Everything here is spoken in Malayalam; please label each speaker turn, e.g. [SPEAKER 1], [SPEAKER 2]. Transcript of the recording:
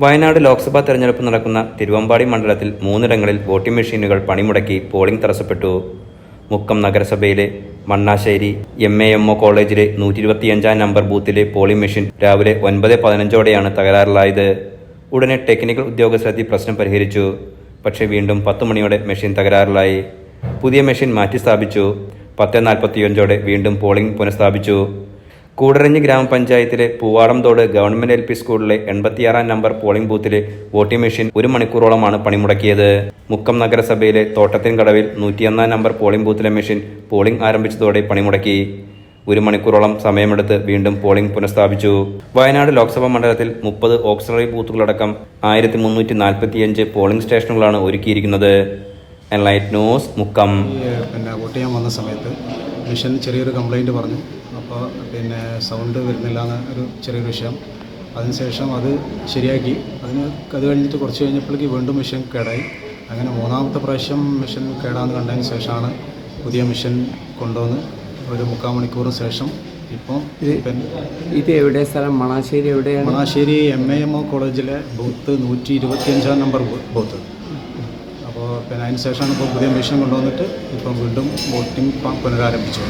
[SPEAKER 1] വയനാട് ലോക്സഭാ തെരഞ്ഞെടുപ്പ് നടക്കുന്ന തിരുവമ്പാടി മണ്ഡലത്തിൽ 3ഇടങ്ങളിൽ വോട്ടിംഗ് മെഷീനുകൾ പണിമുടക്കി പോളിംഗ് തടസ്സപ്പെട്ടു. മുക്കം നഗരസഭയിലെ മണ്ണാശ്ശേരി MAMO കോളേജിലെ 125 നമ്പർ ബൂത്തിലെ പോളിംഗ് മെഷീൻ രാവിലെ 9:15ഓടെയാണ് തകരാറിലായത്. ഉടനെ ടെക്നിക്കൽ ഉദ്യോഗസ്ഥരെത്തി പ്രശ്നം പരിഹരിച്ചു. പക്ഷേ വീണ്ടും 10 മണിയോടെ മെഷീൻ തകരാറിലായി. പുതിയ മെഷീൻ മാറ്റി സ്ഥാപിച്ചു. 10:45ഓടെ വീണ്ടും പോളിംഗ് പുനഃസ്ഥാപിച്ചു. കൂടരഞ്ഞി ഗ്രാമപഞ്ചായത്തിലെ പൂവാടംതോട് ഗവൺമെന്റ് LP സ്കൂളിലെ 86 നമ്പർ പോളിംഗ് ബൂത്തിലെ വോട്ടിംഗ് മെഷീൻ 1 മണിക്കൂറോളമാണ് പണിമുടക്കിയത്. മുക്കം നഗരസഭയിലെ തോട്ടത്തിൻകടവിൽ 101 നമ്പർ പോളിംഗ് ബൂത്തിലെ മെഷീൻ പോളിംഗ് ആരംഭിച്ചതോടെ പണിമുടക്കി. 1 മണിക്കൂറോളം സമയമെടുത്ത് വീണ്ടും പോളിംഗ് പുനഃസ്ഥാപിച്ചു. വയനാട് ലോക്സഭാ മണ്ഡലത്തിൽ 30 ഓക്സിലറി ബൂത്തുകളടക്കം 1345 പോളിംഗ് സ്റ്റേഷനുകളാണ് ഒരുക്കിയിരിക്കുന്നത്. Enlight news Mukkam.
[SPEAKER 2] വോട്ട് ചെയ്യാൻ വന്ന സമയത്ത് മെഷീൻ ചെറിയൊരു കംപ്ലൈൻറ്റ് പറഞ്ഞു. അപ്പോൾ സൗണ്ട് വരുന്നില്ല എന്നൊരു ചെറിയൊരു വിഷയം. അതിനുശേഷം അത് ശരിയാക്കി. അത് കഴിഞ്ഞിട്ട് കുറച്ച് കഴിഞ്ഞപ്പോഴേക്ക് വീണ്ടും മെഷീൻ കേടായി. അങ്ങനെ 3ാമത്തെ പ്രാവശ്യം മെഷീൻ കേടാന്ന് കണ്ടതിന് ശേഷമാണ് പുതിയ മെഷീൻ കൊണ്ടുവന്ന് ഒരു 3/4 മണിക്കൂറിന് ശേഷം ഇപ്പോൾ
[SPEAKER 3] ഇത് എവിടെ സ്ഥലം? മണാശ്ശേരി എവിടെയാണ്?
[SPEAKER 2] മണാശ്ശേരി MAMO കോളേജിലെ ബൂത്ത് 125 നമ്പർ ബൂത്ത്. അപ്പോൾ അതിന് ശേഷമാണ് ഇപ്പോൾ പുതിയ മെഷീൻ കൊണ്ടുവന്നിട്ട് ഇപ്പം വീണ്ടും വോട്ടിംഗ് പുനരാരംഭിച്ചു.